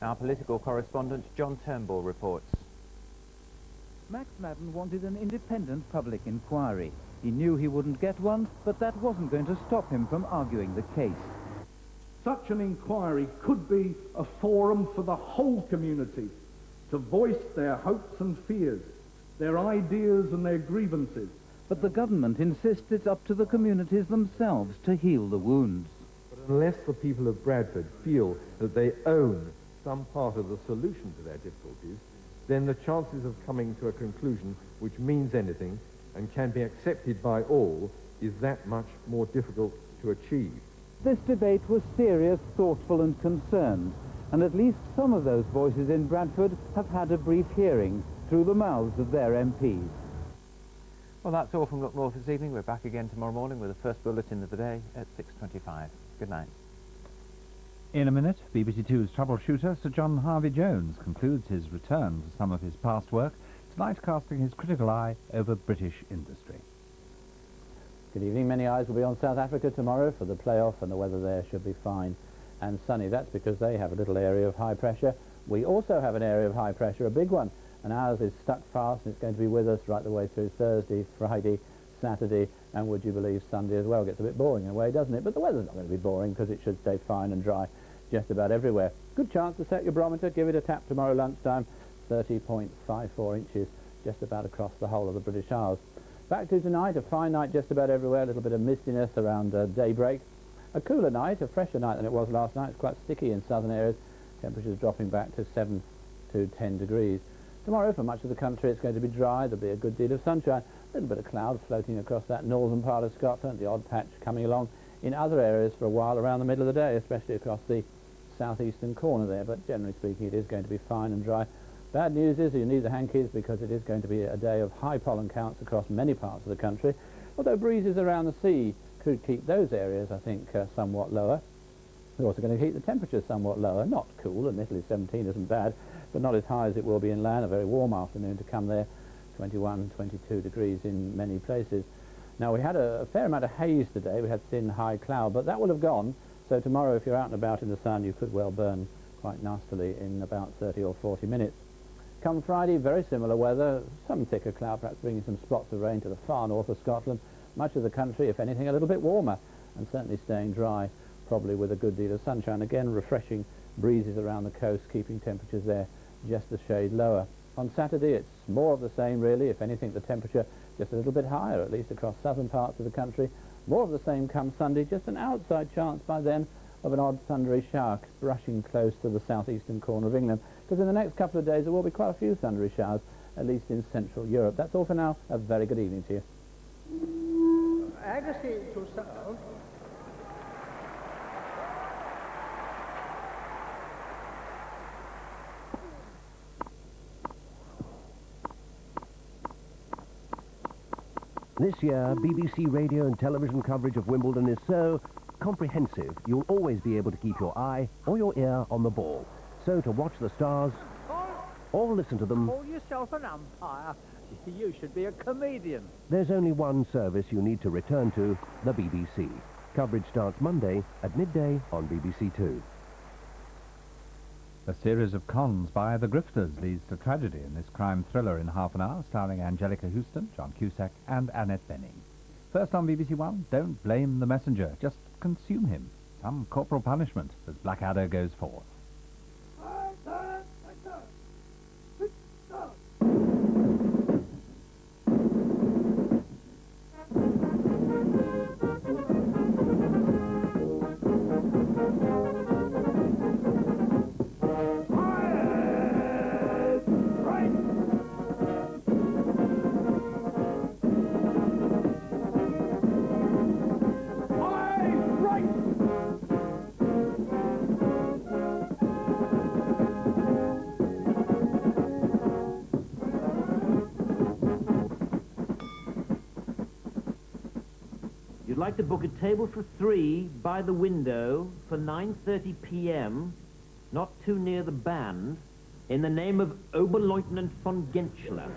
Our political correspondent John Turnbull reports. Max Madden wanted an independent public inquiry. He knew he wouldn't get one, but that wasn't going to stop him from arguing the case. Such an inquiry could be a forum for the whole community to voice their hopes and fears, their ideas and their grievances. But the government insists it's up to the communities themselves to heal the wounds. But unless the people of Bradford feel that they own some part of the solution to their difficulties, then the chances of coming to a conclusion which means anything and can be accepted by all is that much more difficult to achieve. This debate was serious, thoughtful and concerned, and at least some of those voices in Bradford have had a brief hearing through the mouths of their MPs. Well, that's all from Look North this evening. We're back again tomorrow morning with the first bulletin of the day at 6:25. Good night. In a minute, BBC 2's Troubleshooter, Sir John Harvey-Jones, concludes his return to some of his past work, tonight casting his critical eye over British industry. Good evening. Many eyes will be on South Africa tomorrow for the playoff, and the weather there should be fine and sunny. That's because they have a little area of high pressure. We also have an area of high pressure, a big one, and ours is stuck fast, and it's going to be with us right the way through Thursday, Friday, Saturday, and would you believe Sunday as well. Gets a bit boring in a way, doesn't it? But the weather's not going to be boring because it should stay fine and dry just about everywhere. Good chance to set your barometer. Give it a tap tomorrow lunchtime. 30.54 inches just about across the whole of the British Isles. Back to tonight, a fine night just about everywhere. A little bit of mistiness around daybreak. A cooler night, a fresher night than it was last night. It's quite sticky in southern areas. Temperatures dropping back to 7 to 10 degrees. Tomorrow, for much of the country, it's going to be dry. There'll be a good deal of sunshine. A little bit of cloud floating across that northern part of Scotland. The odd patch coming along in other areas for a while around the middle of the day, especially across the southeastern corner there. But generally speaking, it is going to be fine and dry. Bad news is you need the hankies because it is going to be a day of high pollen counts across many parts of the country. Although breezes around the sea could keep those areas, I think, somewhat lower. They're also going to keep the temperatures somewhat lower. Not cool, admittedly 17 isn't bad, but not as high as it will be inland. A very warm afternoon to come there, 21, 22 degrees in many places. Now, we had a fair amount of haze today. We had thin, high cloud, but that will have gone. So tomorrow, if you're out and about in the sun, you could well burn quite nastily in about 30 or 40 minutes. Come Friday, very similar weather, some thicker cloud, perhaps bringing some spots of rain to the far north of Scotland. Much of the country, if anything, a little bit warmer, and certainly staying dry, probably with a good deal of sunshine. Again, refreshing breezes around the coast, keeping temperatures there just a shade lower. On Saturday, it's more of the same, really. If anything, the temperature just a little bit higher, at least across southern parts of the country. More of the same come Sunday, just an outside chance by then of an odd thundery shower brushing close to the southeastern corner of England, because in the next couple of days there will be quite a few thundery showers, at least in Central Europe. That's all for now. A very good evening to you. This year, BBC radio and television coverage of Wimbledon is so comprehensive, you'll always be able to keep your eye or your ear on the ball. So to watch the stars or listen to them, Call yourself an umpire. You should be a comedian. there's only one service you need to return to, the BBC. Coverage starts Monday at midday on BBC 2. A series of cons by the Grifters leads to tragedy in this crime thriller in half an hour, starring Angelica Houston, John Cusack and Annette Bening. First on BBC1, don't blame the messenger, just consume him. Some Corporal Punishment as Blackadder goes forth. You'd like to book a table for 3 by the window for 9:30 p.m., not too near the band, in the name of Oberleutnant von Gentschler.